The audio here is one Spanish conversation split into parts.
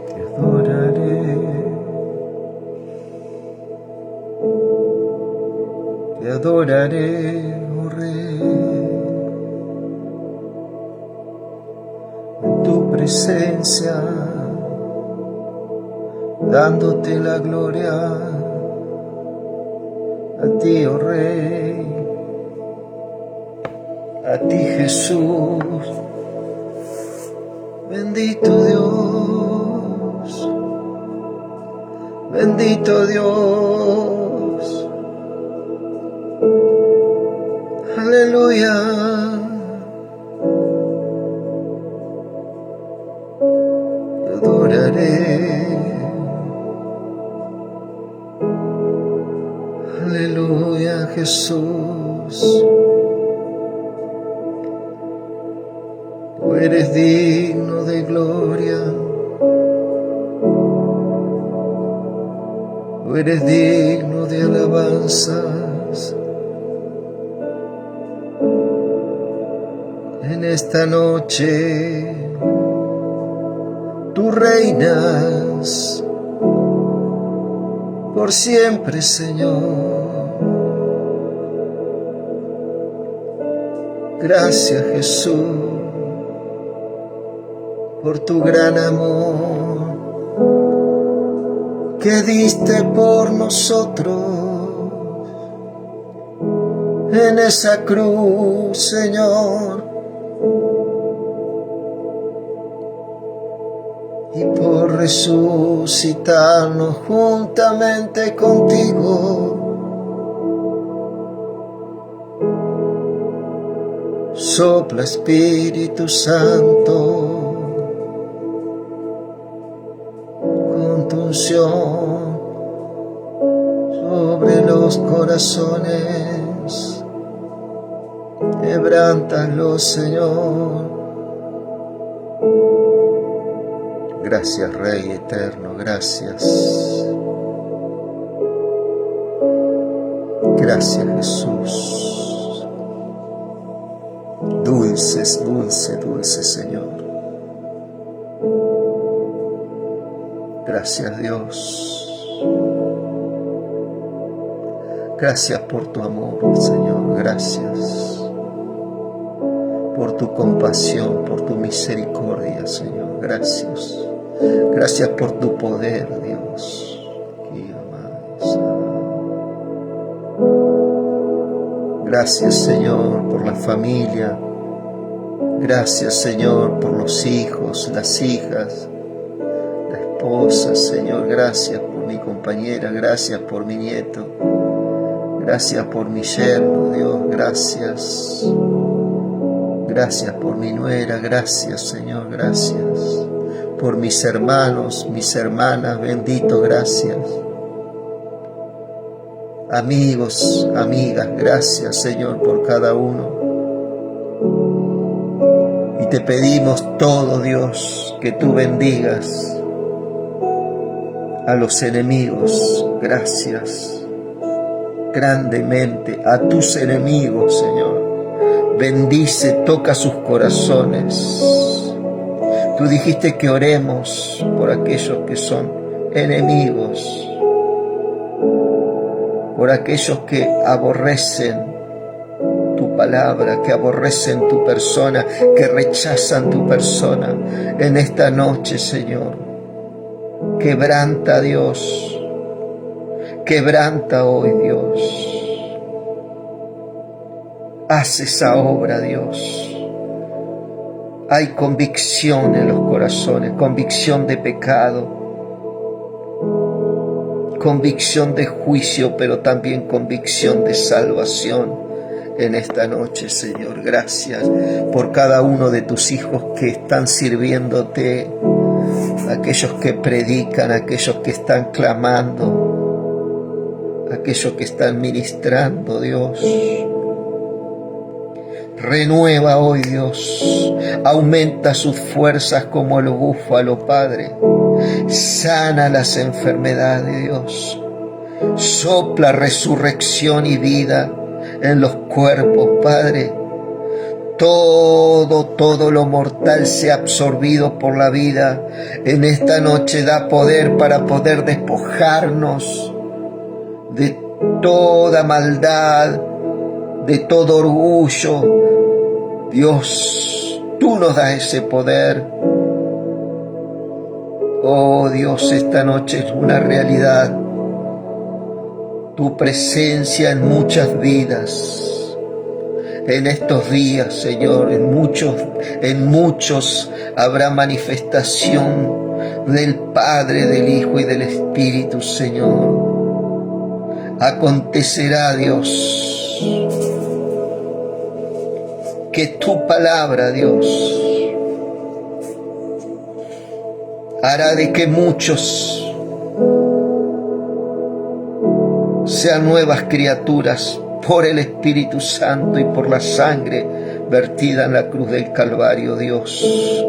Te adoraré, te adoraré, oh Rey, en tu presencia, dándote la gloria a ti, oh Rey, a ti, Jesús, bendito Dios, bendito Dios, aleluya. Te adoraré, aleluya, Jesús. Tú eres digno de gloria, tú eres digno de alabanzas. En esta noche tú reinas por siempre, Señor. Gracias, Jesús, por tu gran amor que diste por nosotros en esa cruz, Señor, y por resucitarnos juntamente contigo. Sopla, Espíritu Santo, con tu unción sobre los corazones, quebrántalos, Señor. Gracias, Rey eterno, gracias. Gracias, Jesús. Dulces, dulce, dulce Señor. Gracias, Dios. Gracias por tu amor, Señor. Gracias por tu compasión, por tu misericordia, Señor. Gracias. Gracias por tu poder, Dios. Gracias, Señor, por la familia. Gracias, Señor, por los hijos, las hijas, la esposa, Señor. Gracias por mi compañera, gracias por mi nieto. Gracias por mi yerno, Dios. Gracias. Gracias por mi nuera, gracias, Señor. Gracias por mis hermanos, mis hermanas, bendito, gracias. Amigos, amigas, gracias, Señor, por cada uno. Y te pedimos todo, Dios, que tú bendigas a los enemigos. Gracias grandemente a tus enemigos, Señor. Bendice, toca sus corazones. Tú dijiste que oremos por aquellos que son enemigos, por aquellos que aborrecen tu palabra, que aborrecen tu persona, que rechazan tu persona. En esta noche, Señor, quebranta, Dios, quebranta hoy, Dios. Haz esa obra, Dios. Hay convicción en los corazones, convicción de pecado, convicción de juicio, pero también convicción de salvación en esta noche, Señor. Gracias por cada uno de tus hijos que están sirviéndote, aquellos que predican, aquellos que están clamando, aquellos que están ministrando, Dios. Renueva hoy, Dios. Aumenta sus fuerzas como el búfalo, Padre. Sana las enfermedades, Dios. Sopla resurrección y vida en los cuerpos, Padre. todo lo mortal sea absorbido por la vida. En esta noche da poder para poder despojarnos de toda maldad, de todo orgullo. Dios, tú nos das ese poder. Oh Dios, esta noche es una realidad. Tu presencia en muchas vidas. En estos días, Señor, en muchos habrá manifestación del Padre, del Hijo y del Espíritu, Señor. Acontecerá, Dios, que tu palabra, Dios, hará de que muchos sean nuevas criaturas por el Espíritu Santo y por la sangre vertida en la cruz del Calvario, Dios.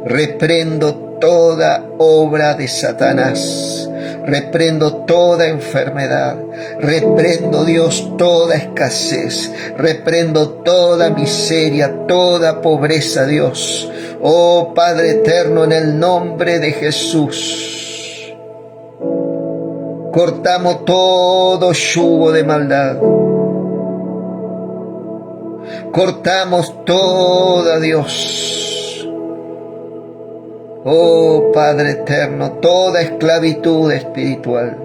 Reprendo toda obra de Satanás. Reprendo toda enfermedad. Reprendo, Dios, toda escasez. Reprendo toda miseria, toda pobreza, Dios. Oh Padre eterno, en el nombre de Jesús, cortamos todo yugo de maldad. Cortamos toda, Dios, oh Padre eterno, toda esclavitud espiritual.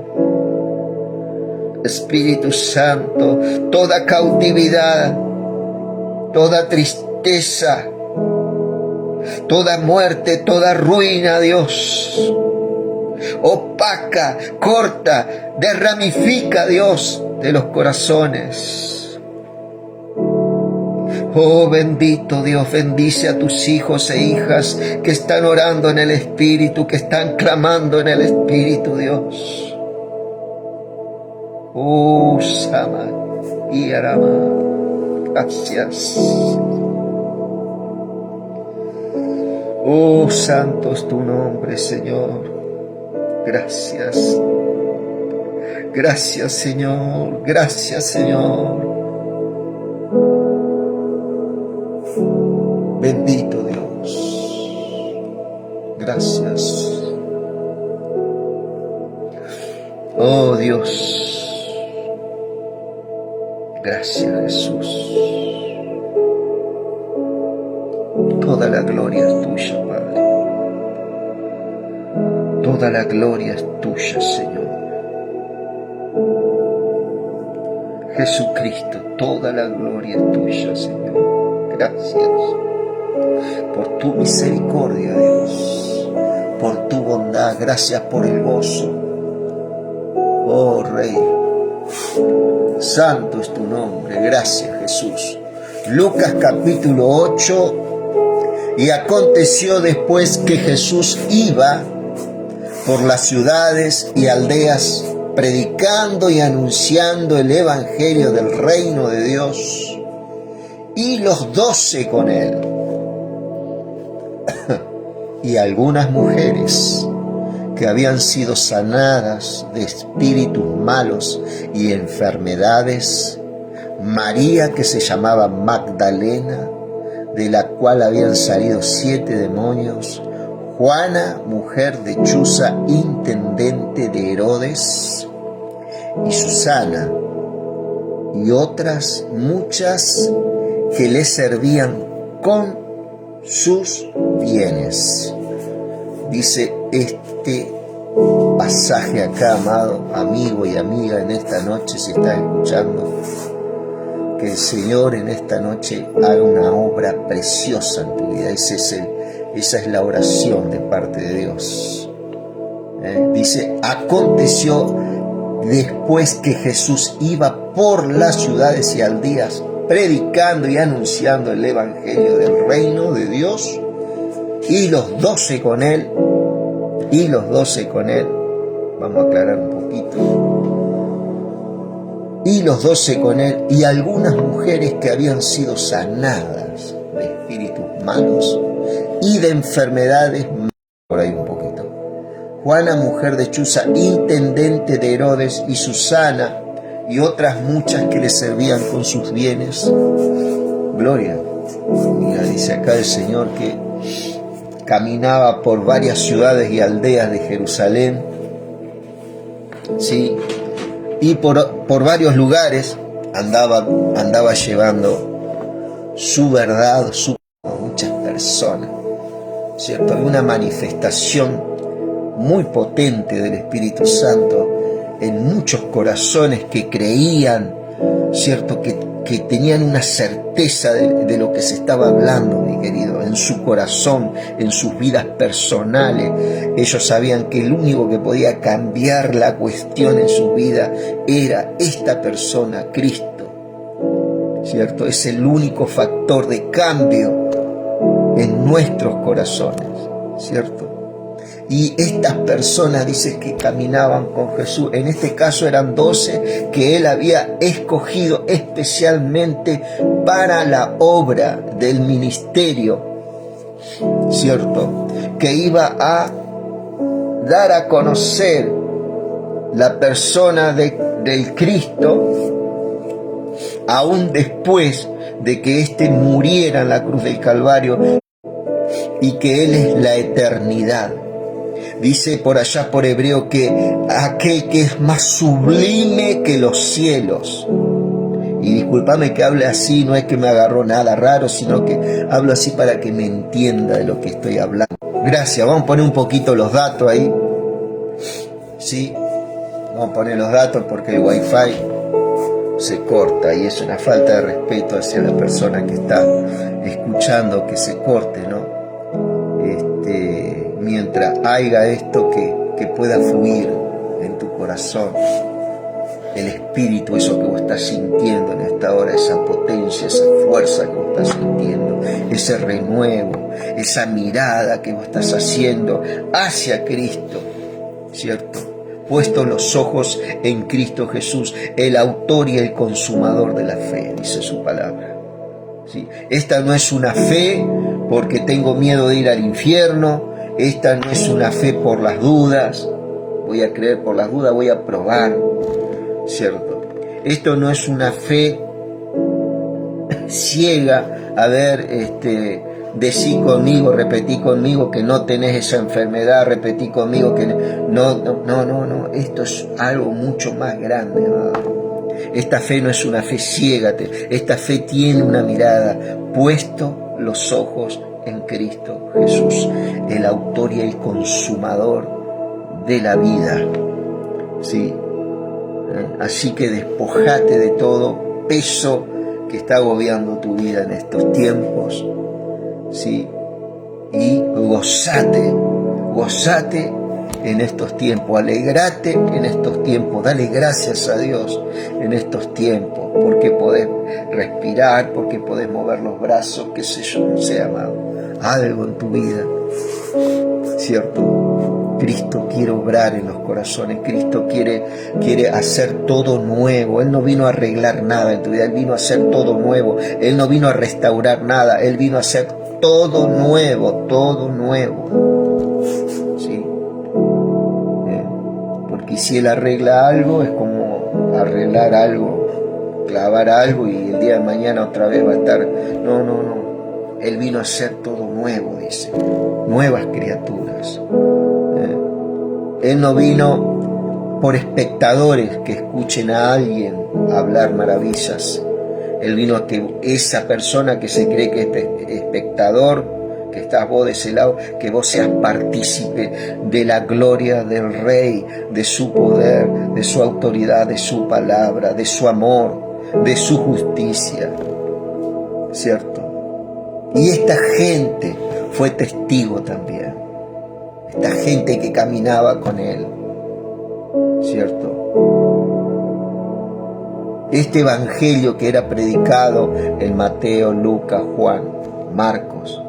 Espíritu Santo, toda cautividad, toda tristeza, toda muerte, toda ruina, Dios, opaca, corta, derramifica, Dios, de los corazones. Oh bendito Dios, bendice a tus hijos e hijas que están orando en el Espíritu, que están clamando en el Espíritu, Dios. Oh Sama y Arama, gracias. Oh santo es tu nombre, Señor. Gracias. Gracias, Señor. Gracias, Señor. Bendito Dios, gracias. Oh Dios, gracias Jesús. Toda la gloria es tuya, Padre. Toda la gloria es tuya, Señor. Jesucristo, toda la gloria es tuya, Señor. Gracias por tu misericordia, Dios, por tu bondad. Gracias por el gozo. Oh Rey, santo es tu nombre. Gracias, Jesús. Lucas capítulo 8. Y aconteció después que Jesús iba por las ciudades y aldeas, predicando y anunciando el evangelio del reino de Dios, y los 12 con él, y algunas mujeres que habían sido sanadas de espíritus malos y enfermedades, María, que se llamaba Magdalena, de la cual habían salido 7 demonios, Juana, mujer de Chuza, intendente de Herodes, y Susana, y otras muchas que le servían con sus bienes. Dice este pasaje acá, amado amigo y amiga, en esta noche, si estás escuchando, que el Señor en esta noche haga una obra preciosa en tu vida. Esa es la oración de parte de Dios. Dice, aconteció después que Jesús iba por las ciudades y aldeas, predicando y anunciando el evangelio del reino de Dios, y los 12 con él, vamos a aclarar un poquito, y los 12 con él, y algunas mujeres que habían sido sanadas de espíritus malos y de enfermedades, por ahí un poquito. Juana, mujer de Chuza, intendente de Herodes, y Susana, y otras muchas que le servían con sus bienes. Gloria. Mira, dice acá el Señor que caminaba por varias ciudades y aldeas de Jerusalén, ¿sí? Y por varios lugares andaba llevando su verdad, a muchas personas, ¿cierto? Hay una manifestación muy potente del Espíritu Santo en muchos corazones que creían, ¿cierto? Que tenían una certeza de lo que se estaba hablando, mi querido, en su corazón, en sus vidas personales. Ellos sabían que el único que podía cambiar la cuestión en su vida era esta persona, Cristo, ¿cierto? Es el único factor de cambio en nuestros corazones, ¿cierto? Y estas personas, dice, que caminaban con Jesús, en este caso eran 12 que él había escogido especialmente para la obra del ministerio, ¿cierto? Que iba a dar a conocer la persona del Cristo, aún después de que éste muriera en la cruz del Calvario, y que él es la eternidad. Dice por allá por hebreo que aquel que es más sublime que los cielos. Y discúlpame que hable así, no es que me agarró nada raro, sino que hablo así para que me entienda de lo que estoy hablando. Gracias, vamos a poner un poquito los datos ahí. Sí, vamos a poner los datos porque el wifi se corta y es una falta de respeto hacia la persona que está escuchando que se corte, ¿no? Mientras haya esto que pueda fluir en tu corazón, el espíritu, eso que vos estás sintiendo en esta hora, esa potencia, esa fuerza que vos estás sintiendo, ese renuevo, esa mirada que vos estás haciendo hacia Cristo, ¿cierto? Puesto los ojos en Cristo Jesús, el autor y el consumador de la fe, dice su palabra. ¿Sí? Esta no es una fe porque tengo miedo de ir al infierno. Esta no es una fe por las dudas, voy a creer por las dudas, voy a probar, ¿cierto? Esto no es una fe ciega, a ver, decí conmigo, repetí conmigo que no tenés esa enfermedad, repetí conmigo que no, esto es algo mucho más grande, ¿no? Esta fe no es una fe ciega, esta fe tiene una mirada, puesto los ojos en Cristo Jesús, el autor y el consumador de la vida, ¿sí? Así que despojate de todo peso que está agobiando tu vida en estos tiempos, ¿sí? Y gozate en estos tiempos, alegrate en estos tiempos, dale gracias a Dios en estos tiempos, porque podés respirar, porque podés mover los brazos, qué sé yo, no sé, amado, algo en tu vida, ¿cierto? Cristo quiere obrar en los corazones, Cristo quiere hacer todo nuevo. Él no vino a arreglar nada en tu vida, Él vino a hacer todo nuevo. Él no vino a restaurar nada, Él vino a hacer todo nuevo, ¿sí? Porque si Él arregla algo, es como arreglar algo, clavar algo y el día de mañana otra vez va a estar, no. Él vino a hacer todo nuevo, dice, nuevas criaturas. Él no vino por espectadores que escuchen a alguien hablar maravillas. Él vino a que esa persona que se cree que es espectador, que estás vos de ese lado, que vos seas partícipe de la gloria del Rey, de su poder, de su autoridad, de su palabra, de su amor, de su justicia, ¿cierto? Y esta gente fue testigo también, esta gente que caminaba con Él, ¿cierto? Este evangelio que era predicado en Mateo, Lucas, Juan, Marcos,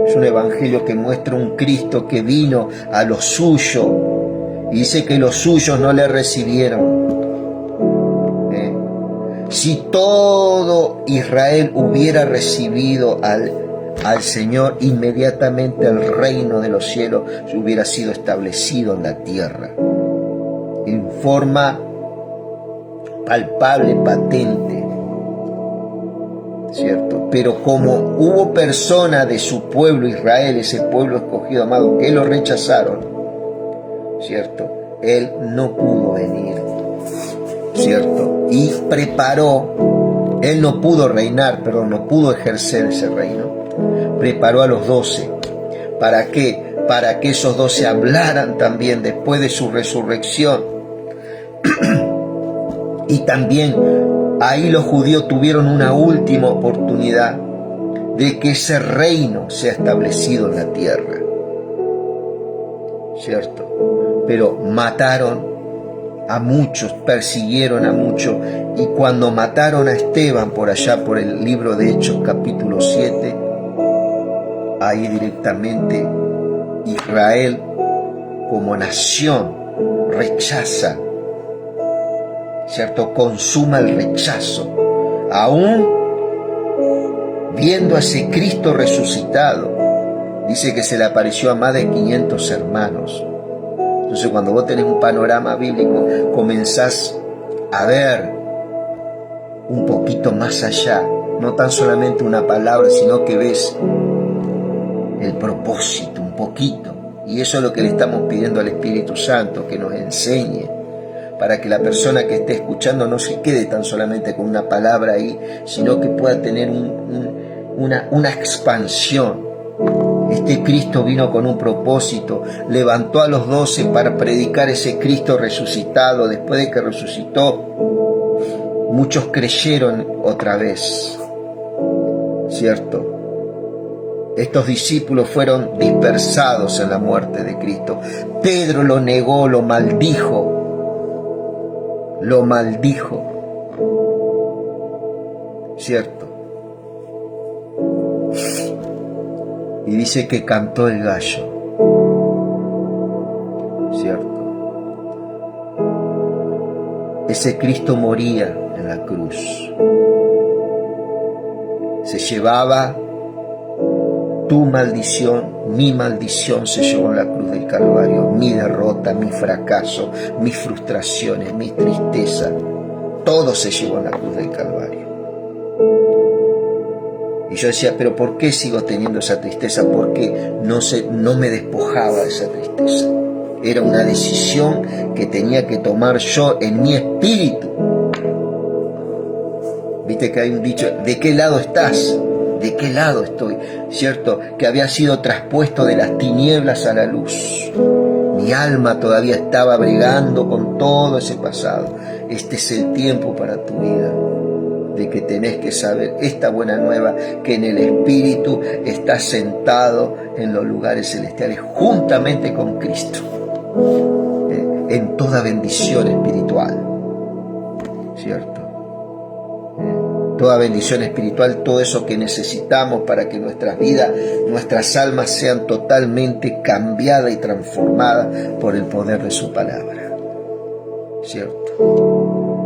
es un evangelio que muestra un Cristo que vino a lo suyo y dice que los suyos no le recibieron. Si todo Israel hubiera recibido al Señor, inmediatamente el reino de los cielos hubiera sido establecido en la tierra en forma palpable, patente, ¿cierto? Pero como hubo personas de su pueblo Israel, ese pueblo escogido, amado, que lo rechazaron, ¿cierto? Él no pudo venir, ¿cierto? Y preparó, él no pudo reinar, perdón, no pudo ejercer ese reino. Preparó a los 12. ¿Para qué? Para que esos 12 hablaran también después de su resurrección. Y también ahí los judíos tuvieron una última oportunidad de que ese reino sea establecido en la tierra, ¿cierto? Pero mataron a muchos, persiguieron a muchos, y cuando mataron a Esteban por allá por el libro de Hechos capítulo 7, ahí directamente Israel como nación rechaza, ¿cierto? Consuma el rechazo, aún viendo a ese Cristo resucitado. Dice que se le apareció a más de 500 hermanos. Entonces, cuando vos tenés un panorama bíblico, comenzás a ver un poquito más allá, no tan solamente una palabra, sino que ves el propósito un poquito. Y eso es lo que le estamos pidiendo al Espíritu Santo, que nos enseñe, para que la persona que esté escuchando no se quede tan solamente con una palabra ahí, sino que pueda tener una expansión. Este Cristo vino con un propósito, levantó a los 12 para predicar ese Cristo resucitado. Después de que resucitó, muchos creyeron otra vez, ¿cierto? Estos discípulos fueron dispersados en la muerte de Cristo. Pedro lo negó, lo maldijo, ¿cierto? Y dice que cantó el gallo, ¿cierto? Ese Cristo moría en la cruz. Se llevaba tu maldición, mi maldición se llevó en la cruz del Calvario. Mi derrota, mi fracaso, mis frustraciones, mi tristeza, todo se llevó en la cruz del Calvario. Y yo decía, pero ¿por qué sigo teniendo esa tristeza? Porque no me despojaba de esa tristeza. Era una decisión que tenía que tomar yo en mi espíritu. Viste que hay un dicho, ¿de qué lado estás? ¿De qué lado estoy? ¿Cierto? Que había sido traspuesto de las tinieblas a la luz. Mi alma todavía estaba bregando con todo ese pasado. Este es el tiempo para tu vida, de que tenés que saber esta buena nueva, que en el Espíritu estás sentado en los lugares celestiales juntamente con Cristo, en toda bendición espiritual, ¿cierto? Toda bendición espiritual, todo eso que necesitamos para que nuestras vidas, nuestras almas sean totalmente cambiadas y transformadas por el poder de su palabra, ¿cierto?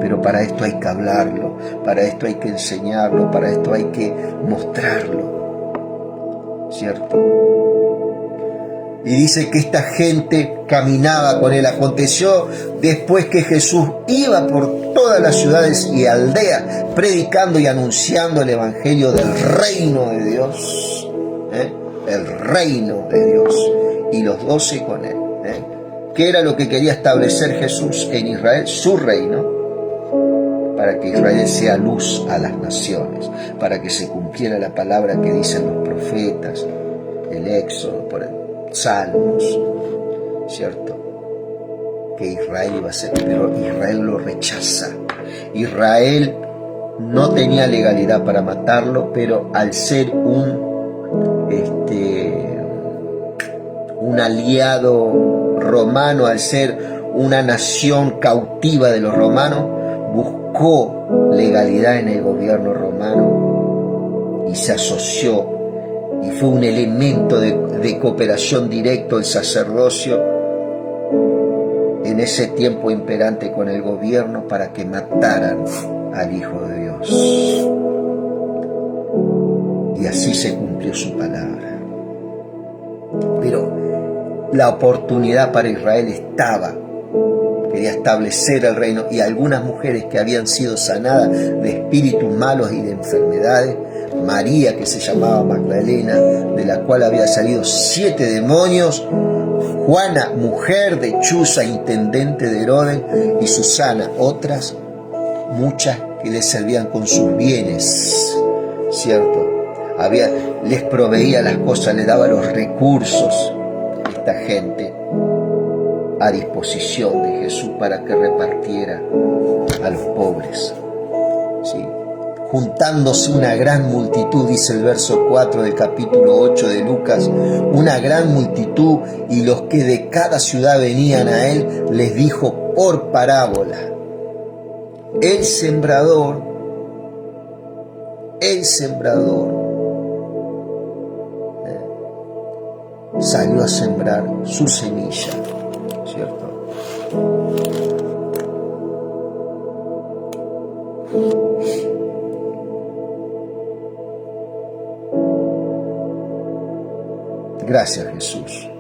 Pero para esto hay que hablarlo, para esto hay que enseñarlo, para esto hay que mostrarlo, ¿cierto? Y dice que esta gente caminaba con él. Aconteció después que Jesús iba por todas las ciudades y aldeas, predicando y anunciando el evangelio del reino de Dios, el reino de Dios, y los 12 con él. ¿Qué era lo que quería establecer Jesús en Israel? Su reino, para que Israel sea luz a las naciones, para que se cumpliera la palabra que dicen los profetas, el Éxodo, por el Salmos, ¿cierto? Que Israel iba a ser, pero Israel lo rechaza. Israel no tenía legalidad para matarlo, pero al ser un aliado romano, al ser una nación cautiva de los romanos, buscó legalidad en el gobierno romano y se asoció, y fue un elemento de cooperación directo el sacerdocio en ese tiempo imperante con el gobierno para que mataran al Hijo de Dios. Y así se cumplió su palabra. Pero la oportunidad para Israel estaba. Quería establecer el reino, y algunas mujeres que habían sido sanadas de espíritus malos y de enfermedades María, que se llamaba Magdalena, de la cual había salido 7 demonios, Juana, mujer de Chuza, intendente de Herodes, y Susana, otras muchas que les servían con sus bienes, ¿cierto? Les proveía las cosas, les daba los recursos a esta gente a disposición de Jesús para que repartiera a los pobres, ¿sí? Juntándose una gran multitud, dice el verso 4 del capítulo 8 de Lucas, una gran multitud, y los que de cada ciudad venían a él, les dijo por parábola: el sembrador salió a sembrar su semilla, ¿cierto? Gracias, Jesús.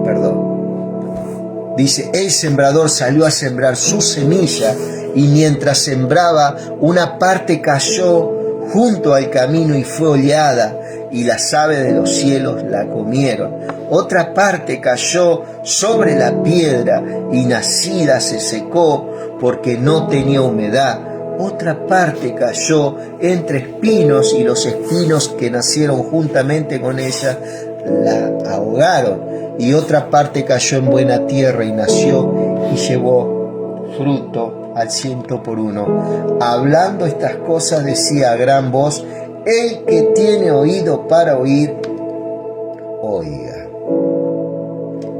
Perdón. Dice, el sembrador salió a sembrar su semilla, y mientras sembraba, una parte cayó junto al camino y fue hollada, y las aves de los cielos la comieron. Otra parte cayó sobre la piedra, y nacida se secó porque no tenía humedad. Otra parte cayó entre espinos, y los espinos que nacieron juntamente con ella la ahogaron. Y otra parte cayó en buena tierra y nació y llevó fruto al 100 por 1. Hablando estas cosas decía a gran voz: el que tiene oído para oír, oiga.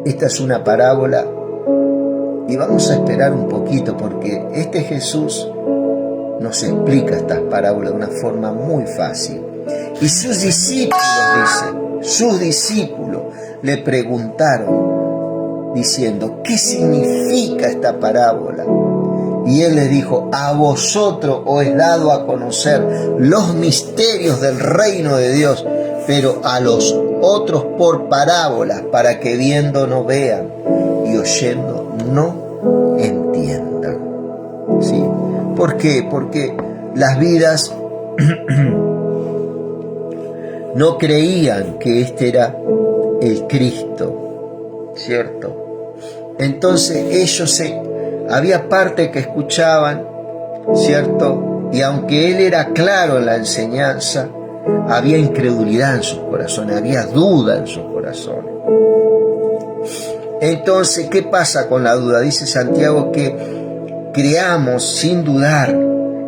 Esta es una parábola, y vamos a esperar un poquito, porque este Jesús nos explica estas parábolas de una forma muy fácil. Y sus discípulos le preguntaron, diciendo: ¿qué significa esta parábola? Y él les dijo: a vosotros os es dado a conocer los misterios del reino de Dios, pero a los otros por parábolas, para que viendo no vean y oyendo no entiendan. ¿Sí? ¿Por qué? Porque las vidas no creían que este era el Cristo, ¿cierto? Entonces había parte que escuchaban, ¿cierto? Y aunque él era claro en la enseñanza, había incredulidad en sus corazones, había duda en sus corazones. Entonces, ¿qué pasa con la duda? Dice Santiago que creamos sin dudar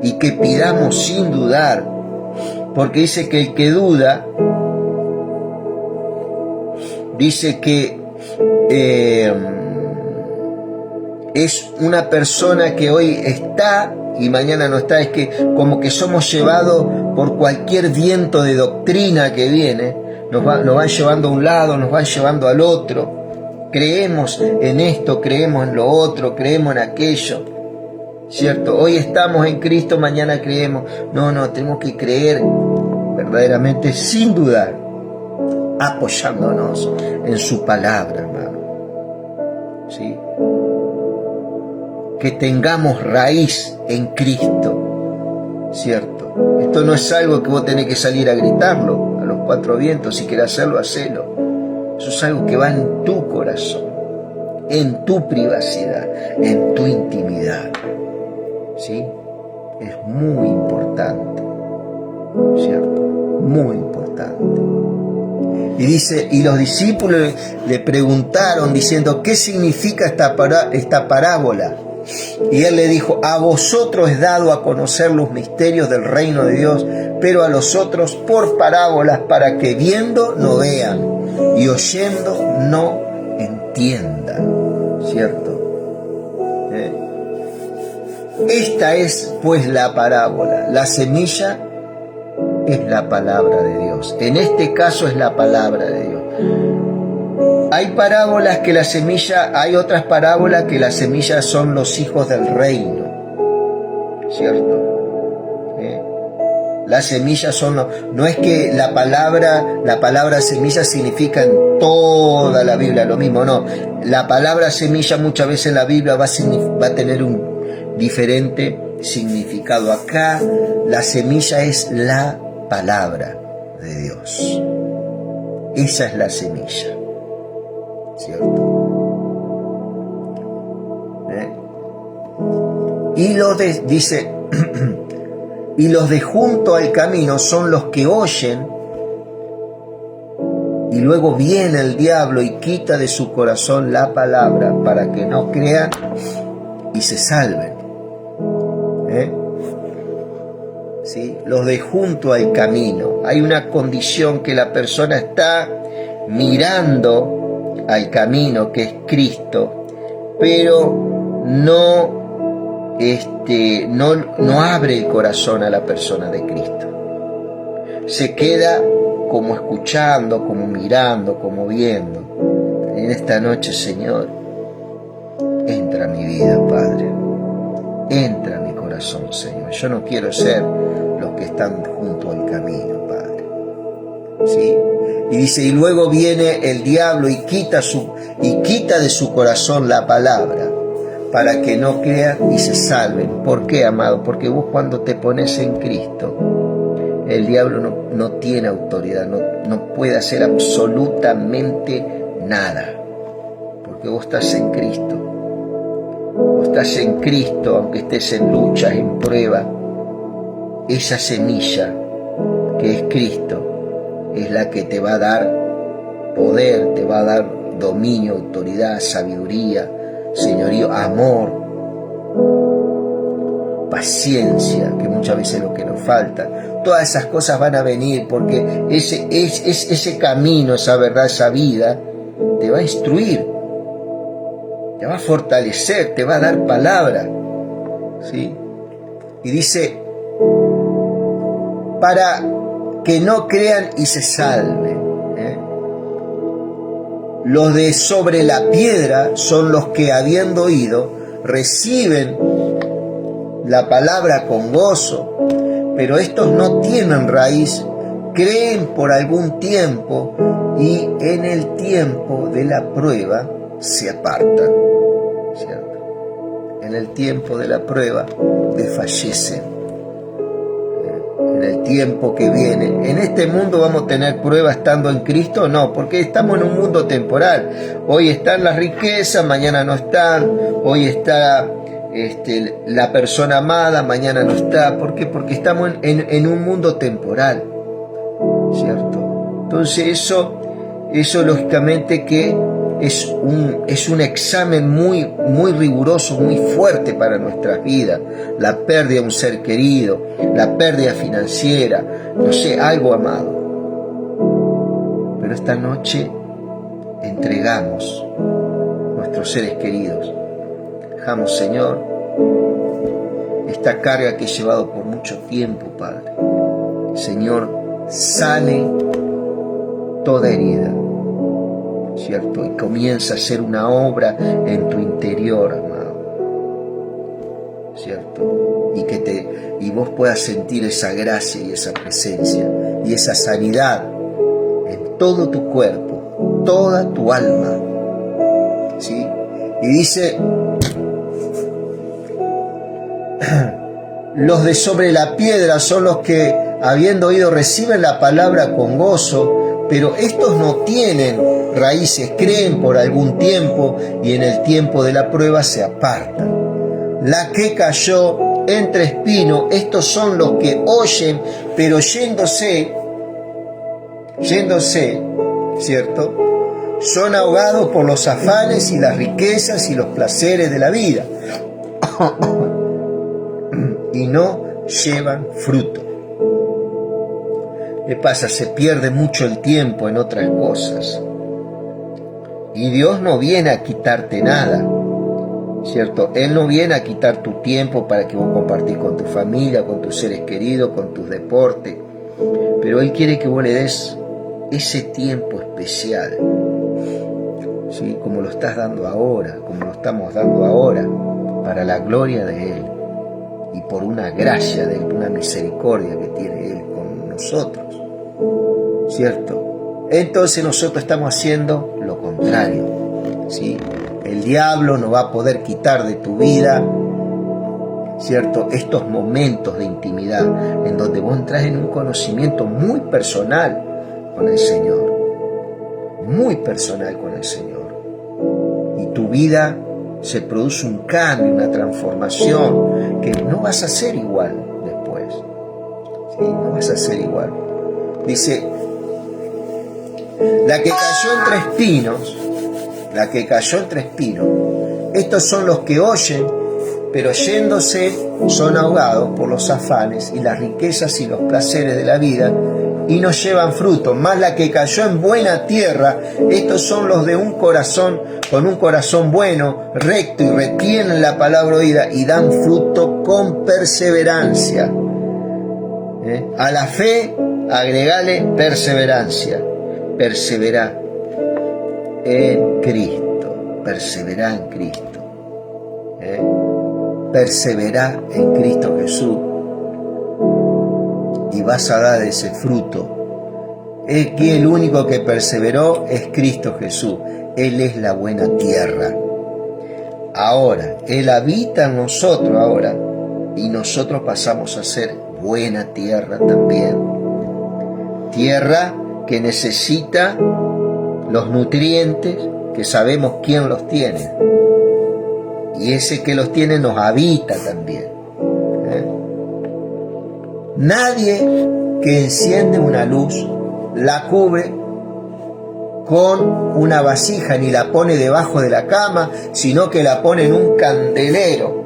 y que pidamos sin dudar, porque dice que el que duda, dice que es una persona que hoy está y mañana no está. Es que como que somos llevados por cualquier viento de doctrina que viene, nos van llevando a un lado, nos van llevando al otro. Creemos en esto, creemos en lo otro, creemos en aquello, ¿cierto? Hoy estamos en Cristo, mañana creemos. No, tenemos que creer verdaderamente sin dudar, apoyándonos en su palabra, hermano, ¿sí? Que tengamos raíz en Cristo, ¿cierto? Esto no es algo que vos tenés que salir a gritarlo a los cuatro vientos. Si querés hacerlo, hacelo. Eso es algo que va en tu corazón, en tu privacidad, en tu intimidad, ¿sí? Es muy importante, ¿cierto? Muy importante. Y dice, y los discípulos le preguntaron diciendo: ¿qué significa esta parábola? Y él le dijo: a vosotros es dado a conocer los misterios del reino de Dios, pero a los otros por parábolas, para que viendo no vean y oyendo no entiendan, ¿cierto? Esta es pues la parábola. La semilla es la palabra de Dios. En este caso es la palabra de Dios. Hay parábolas que la semilla, hay otras parábolas que las semillas son los hijos del reino, ¿cierto? Las semillas son, no es que la palabra semilla significa en toda la Biblia lo mismo, no. La palabra semilla muchas veces en la Biblia va a tener un diferente significado. Acá la semilla es la palabra de Dios. Esa es la semilla, ¿cierto? Dice, y los de junto al camino son los que oyen, y luego viene el diablo y quita de su corazón la palabra para que no crean y se salven. ¿Sí? Los de junto al camino. Hay una condición que la persona está mirando al camino, que es Cristo, pero no abre el corazón a la persona de Cristo. Se queda como escuchando, como mirando, como viendo. En esta noche, Señor, entra a mi vida, Padre. Entra a mi corazón, Señor. Yo no quiero ser los que están junto al camino, Padre. ¿Sí? Y dice, y luego viene el diablo y quita de su corazón la palabra, para que no crean y se salven. ¿Por qué, amado? Porque vos cuando te pones en Cristo, el diablo no tiene autoridad, no puede hacer absolutamente nada, porque vos estás en Cristo. Vos estás en Cristo, aunque estés en luchas, en prueba. Esa semilla que es Cristo es la que te va a dar poder, te va a dar dominio, autoridad, sabiduría, señorío, amor, paciencia, que muchas veces es lo que nos falta. Todas esas cosas van a venir porque ese camino, esa verdad, esa vida te va a instruir, te va a fortalecer, te va a dar palabra, ¿sí? Y dice, para que no crean y se salven. Los de sobre la piedra son los que, habiendo oído, reciben la palabra con gozo, pero estos no tienen raíz, creen por algún tiempo y en el tiempo de la prueba se apartan, ¿cierto? En el tiempo de la prueba desfallecen. En el tiempo que viene. ¿En este mundo vamos a tener pruebas estando en Cristo? No, porque estamos en un mundo temporal. Hoy están las riquezas, mañana no están. Hoy está la persona amada, mañana no está. ¿Por qué? Porque estamos en un mundo temporal, ¿cierto? Entonces eso lógicamente que es un examen muy riguroso, muy fuerte para nuestras vidas. La pérdida de un ser querido, la pérdida financiera, no sé, algo amado. Pero esta noche entregamos nuestros seres queridos. Dejamos, Señor, esta carga que he llevado por mucho tiempo, Padre. Señor, sane toda herida, ¿cierto? Y comienza a hacer una obra en tu interior, amado, ¿cierto? Y vos puedas sentir esa gracia y esa presencia y esa sanidad en todo tu cuerpo, toda tu alma, ¿sí? Y dice, los de sobre la piedra son los que, habiendo oído, reciben la palabra con gozo, pero estos no tienen raíces, creen por algún tiempo y en el tiempo de la prueba se apartan. La que cayó entre espinos, estos son los que oyen, pero yéndose, ¿cierto? Son ahogados por los afanes y las riquezas y los placeres de la vida y no llevan fruto. ¿Qué pasa? Se pierde mucho el tiempo en otras cosas. Y Dios no viene a quitarte nada, ¿cierto? Él no viene a quitar tu tiempo para que vos compartís con tu familia, con tus seres queridos, con tus deportes. Pero Él quiere que vos le des ese tiempo especial, ¿sí? Como lo estás dando ahora, como lo estamos dando ahora, para la gloria de Él y por una gracia de Él, una misericordia que tiene Él con nosotros, ¿cierto? Entonces nosotros estamos haciendo lo contrario, ¿sí? El diablo no va a poder quitar de tu vida ¿cierto? Estos momentos de intimidad en donde vos entras en un conocimiento muy personal con el Señor, muy personal con el Señor, y tu vida se produce un cambio, una transformación, que no vas a ser igual después, ¿sí? No vas a ser igual. Dice, la que cayó entre espinos, estos son los que oyen, pero yéndose son ahogados por los afanes y las riquezas y los placeres de la vida, y no llevan fruto. Más la que cayó en buena tierra, estos son los de un corazón, con un corazón bueno, recto, y retienen la palabra oída y dan fruto con perseverancia. A la fe agregale perseverancia. Persevera en Cristo. Persevera en Cristo. Persevera en Cristo Jesús. Y vas a dar ese fruto. Aquí el único que perseveró es Cristo Jesús. Él es la buena tierra. Ahora, Él habita en nosotros ahora, y nosotros pasamos a ser buena tierra también. Tierra que necesita los nutrientes, que sabemos quién los tiene. Y ese que los tiene nos habita también. Nadie que enciende una luz la cubre con una vasija ni la pone debajo de la cama, sino que la pone en un candelero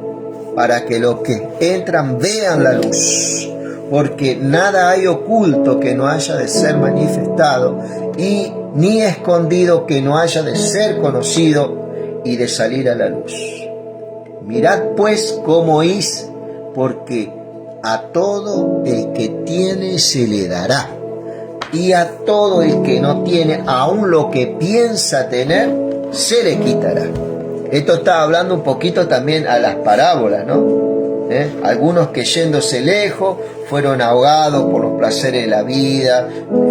para que los que entran vean la luz, porque nada hay oculto que no haya de ser manifestado, y ni escondido que no haya de ser conocido y de salir a la luz. Mirad pues cómo oís, porque a todo el que tiene se le dará, y a todo el que no tiene, aun lo que piensa tener, se le quitará. Esto está hablando un poquito también a las parábolas, ¿no? Algunos que yéndose lejos fueron ahogados por los placeres de la vida,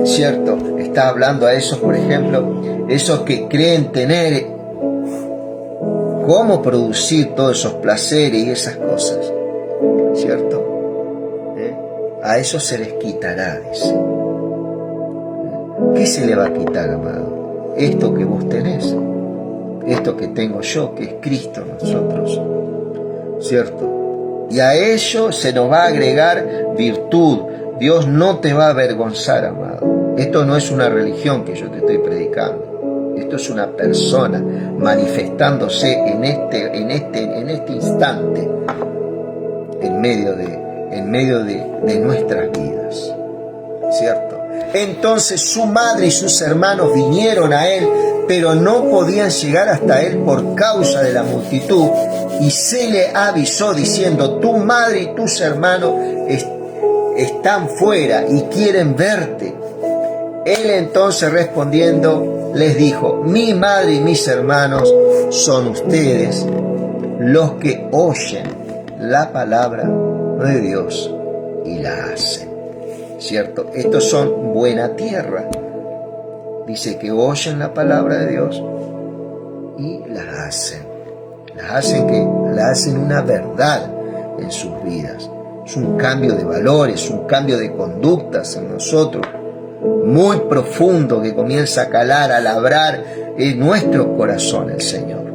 ¿cierto? Está hablando a esos, por ejemplo, esos que creen tener cómo producir todos esos placeres y esas cosas, ¿cierto? A eso se les quitará, dice. ¿Qué se le va a quitar, amado? Esto que vos tenés, esto que tengo yo, que es Cristo en nosotros, ¿cierto? Y a ello se nos va a agregar virtud. Dios no te va a avergonzar, amado. Esto no es una religión que yo te estoy predicando. Esto es una persona manifestándose en este instante en medio de nuestras vidas, ¿cierto? Entonces su madre y sus hermanos vinieron a él, pero no podían llegar hasta él por causa de la multitud, y se le avisó diciendo: tu madre y tus hermanos están fuera y quieren verte. Él entonces respondiendo les dijo: mi madre y mis hermanos son ustedes, los que oyen la palabra de Dios y la hacen. ¿Cierto? Estos son buena tierra. Dice que oyen la palabra de Dios y la hacen. La hacen una verdad en sus vidas. Es un cambio de valores, un cambio de conductas en nosotros, muy profundo, que comienza a calar, a labrar en nuestro corazón el Señor.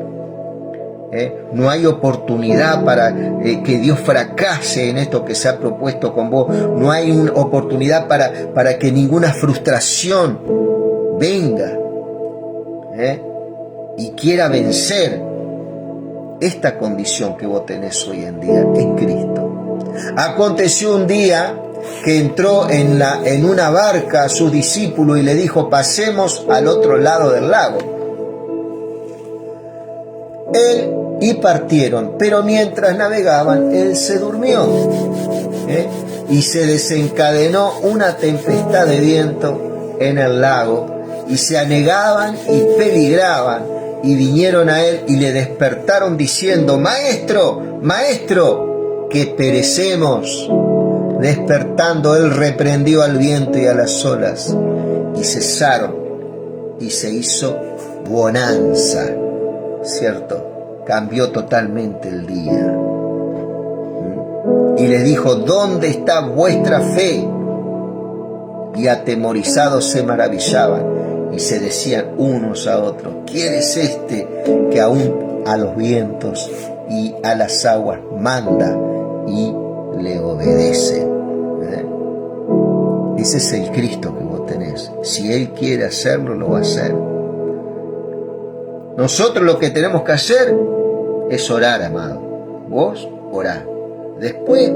No hay oportunidad para que Dios fracase en esto que se ha propuesto con vos. No hay una oportunidad para que ninguna frustración venga y quiera vencer esta condición que vos tenés hoy en día en Cristo. Aconteció un día que entró en una barca a sus discípulos y le dijo: pasemos al otro lado del lago. Y partieron, pero mientras navegaban, él se durmió, y se desencadenó una tempestad de viento en el lago, y se anegaban y peligraban, y vinieron a él y le despertaron diciendo: Maestro, Maestro, que perecemos. Despertando él reprendió al viento y a las olas, y cesaron, y se hizo bonanza, ¿cierto? Cambió totalmente el día. y le dijo: ¿dónde está vuestra fe? Y atemorizados se maravillaban y se decían unos a otros: ¿quién es este que aún a los vientos y a las aguas manda y le obedece? Ese es el Cristo que vos tenés. Si Él quiere hacerlo, lo va a hacer. Nosotros lo que tenemos que hacer es orar, amado. Vos orá. Después,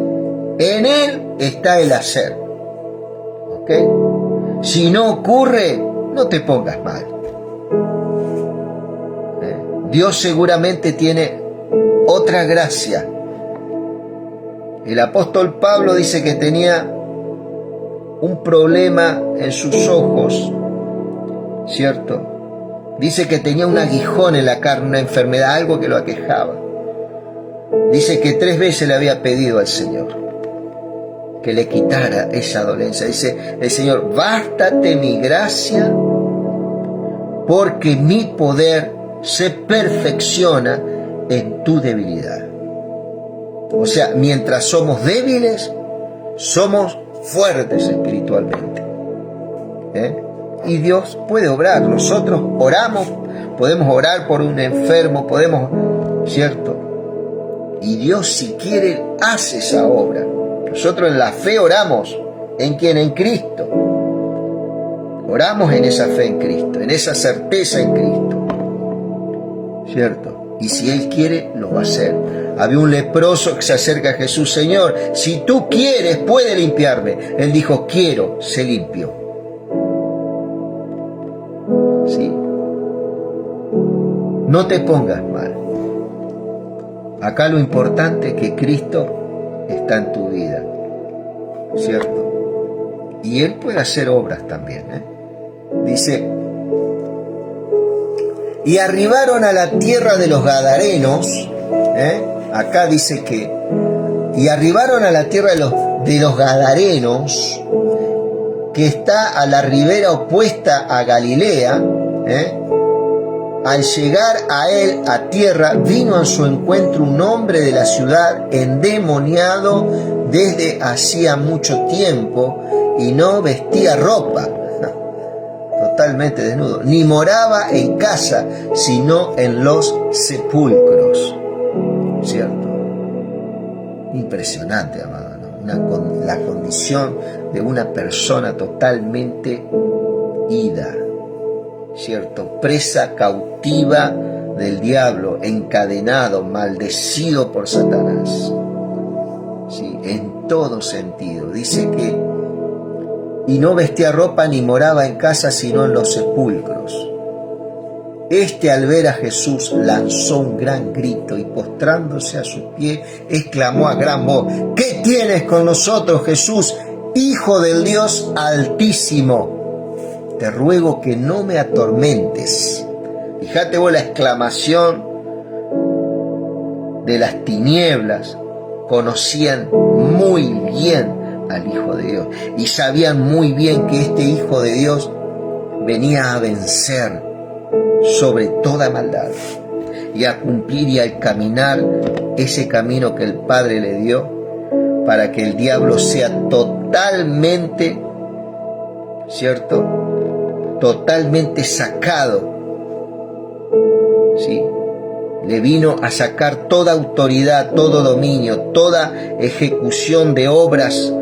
en Él está el hacer. ¿Ok? Si no ocurre, no te pongas mal. Dios seguramente tiene otra gracia. El apóstol Pablo dice que tenía un problema en sus ojos, ¿cierto? Dice que tenía un aguijón en la carne, una enfermedad, algo que lo aquejaba. Dice que 3 veces le había pedido al Señor que le quitara esa dolencia. Dice el Señor: bástate mi gracia, porque mi poder se perfecciona en tu debilidad. O sea, mientras somos débiles, somos fuertes espiritualmente. Y Dios puede obrar. Nosotros oramos, podemos orar por un enfermo, podemos, ¿cierto? Y Dios, si quiere, hace esa obra. Nosotros en la fe oramos. ¿En quién? En Cristo. Oramos en esa fe en Cristo, en esa certeza en Cristo, ¿cierto? Y si Él quiere, lo va a hacer. Había un leproso que se acerca a Jesús: Señor, si tú quieres, puede limpiarme. Él dijo: quiero, sé limpio. ¿Sí? No te pongas mal. Acá lo importante es que Cristo está en tu vida, ¿cierto? Y Él puede hacer obras también, Dice: y arribaron a la tierra de los Gadarenos. Acá dice que, y arribaron a la tierra de los Gadarenos, que está a la ribera opuesta a Galilea. Al llegar a él a tierra, vino a su encuentro un hombre de la ciudad endemoniado desde hacía mucho tiempo, y no vestía ropa, totalmente desnudo, ni moraba en casa, sino en los sepulcros. ¿Cierto? Impresionante, amado, ¿no? La condición de una persona totalmente ida, ¿cierto? Presa, cautiva del diablo, encadenado, maldecido por Satanás. ¿Sí? En todo sentido. Dice que, y no vestía ropa ni moraba en casa, sino en los sepulcros. Este, al ver a Jesús, lanzó un gran grito y, postrándose a sus pies, exclamó a gran voz: ¿qué tienes con nosotros, Jesús, Hijo del Dios Altísimo? Te ruego que no me atormentes. Fíjate vos la exclamación de las tinieblas. Conocían muy bien al Hijo de Dios y sabían muy bien que este Hijo de Dios venía a vencer sobre toda maldad y a cumplir y al caminar ese camino que el Padre le dio, para que el diablo sea totalmente, ¿cierto?, totalmente sacado. ¿Sí? Le vino a sacar toda autoridad, todo dominio, toda ejecución de obras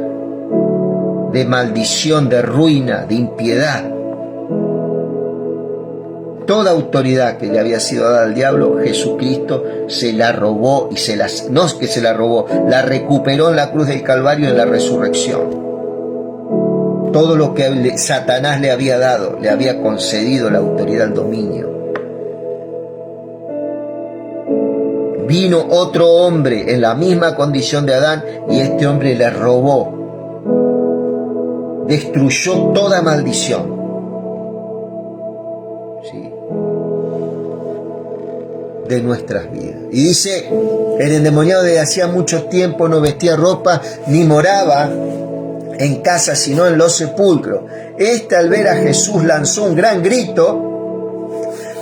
de maldición, de ruina, de impiedad. Toda autoridad que le había sido dada al diablo, Jesucristo se la robó y no es que se la robó, la recuperó en la cruz del Calvario, en la resurrección. Todo lo que Satanás le había dado, le había concedido la autoridad, el dominio. Vino otro hombre en la misma condición de Adán y este hombre le robó, destruyó toda maldición. ¿Sí? De nuestras vidas. Y dice, el endemoniado de hacía mucho tiempo no vestía ropa ni moraba en casa sino en los sepulcros. Este, al ver a Jesús, lanzó un gran grito,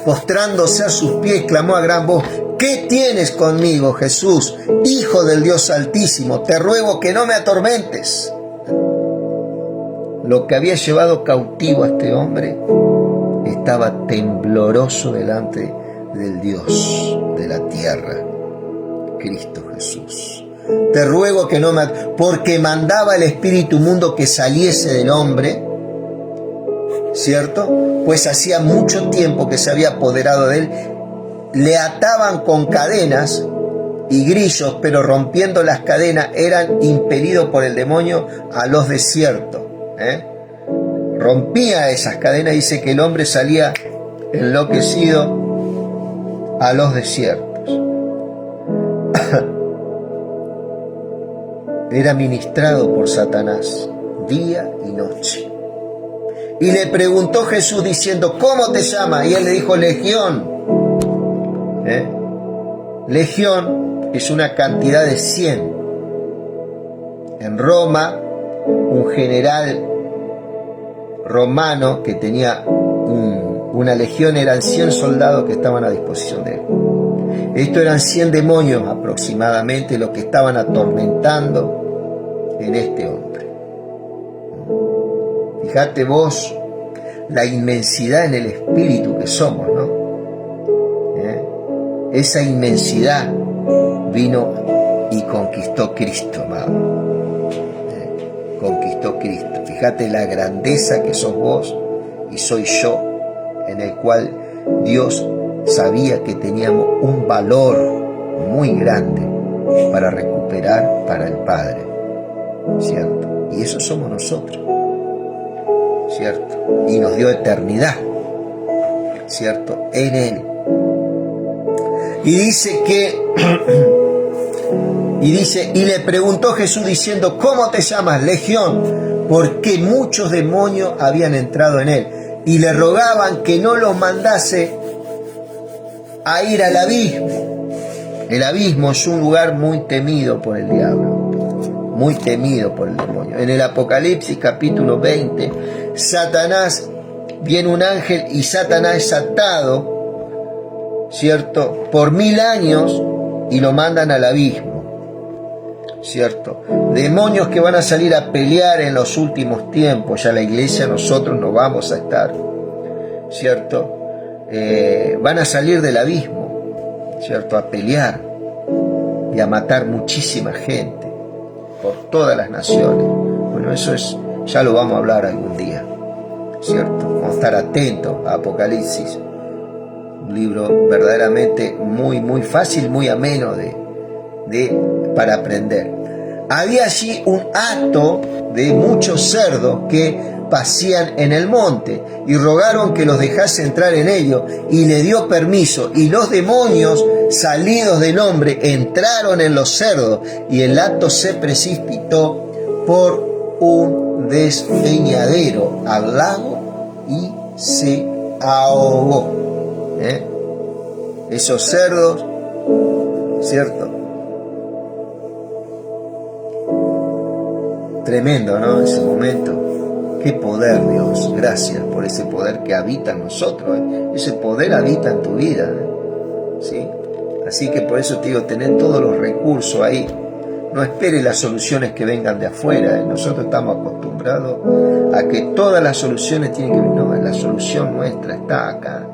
postrándose a sus pies, clamó a gran voz: qué tienes conmigo, Jesús, Hijo del Dios Altísimo? Te ruego que no me atormentes. Lo que había llevado cautivo a este hombre estaba tembloroso delante del Dios de la tierra, Cristo Jesús. Te ruego que no me... Porque mandaba el espíritu mundo que saliese del hombre, ¿cierto? Pues hacía mucho tiempo que se había apoderado de él. Le ataban con cadenas y grillos, pero rompiendo las cadenas eran impelidos por el demonio a los desiertos. Rompía esas cadenas, dice que el hombre salía enloquecido a los desiertos. Era ministrado por Satanás día y noche. Y le preguntó Jesús diciendo, ¿cómo te llamas? Y él le dijo, Legión. Legión es una cantidad de 100. En Roma, un general romano que tenía una legión, eran 100 soldados que estaban a disposición de él. Esto eran 100 demonios aproximadamente los que estaban atormentando en este hombre. Fíjate vos la inmensidad en el espíritu que somos, ¿no? Esa inmensidad vino y conquistó Cristo, amado. Conquistó Cristo. Fíjate la grandeza que sos vos y soy yo, en el cual Dios sabía que teníamos un valor muy grande para recuperar para el Padre, ¿cierto? Y eso somos nosotros, ¿cierto? Y nos dio eternidad, ¿cierto? En Él. Y dice que, y le preguntó Jesús diciendo, ¿cómo te llamas? Legión, porque muchos demonios habían entrado en él. Y le rogaban que no los mandase a ir al abismo. El abismo es un lugar muy temido por el diablo, muy temido por el demonio. En el Apocalipsis capítulo 20, Satanás, viene un ángel y Satanás es atado, ¿cierto?, por 1000 años y lo mandan al abismo, ¿cierto? Demonios que van a salir a pelear en los últimos tiempos. Ya la iglesia, nosotros no vamos a estar, ¿cierto? Van a salir del abismo, ¿cierto?, a pelear y a matar muchísima gente por todas las naciones. Bueno, eso es, ya lo vamos a hablar algún día, ¿cierto? Vamos a estar atentos a Apocalipsis, un libro verdaderamente muy fácil, muy ameno para aprender. Había allí un hato de muchos cerdos que pasían en el monte y rogaron que los dejase entrar en ellos, y le dio permiso, y los demonios salidos del hombre entraron en los cerdos, y el hato se precipitó por un despeñadero al lago y se ahogó. Esos cerdos, ¿cierto? Tremendo, ¿no? Ese momento. Qué poder, Dios. Gracias por ese poder que habita en nosotros. Ese poder habita en tu vida, ¿sí? Así que por eso te digo, tener todos los recursos ahí. No esperes las soluciones que vengan de afuera. Nosotros estamos acostumbrados a que todas las soluciones tienen que venir. No, la solución nuestra está acá,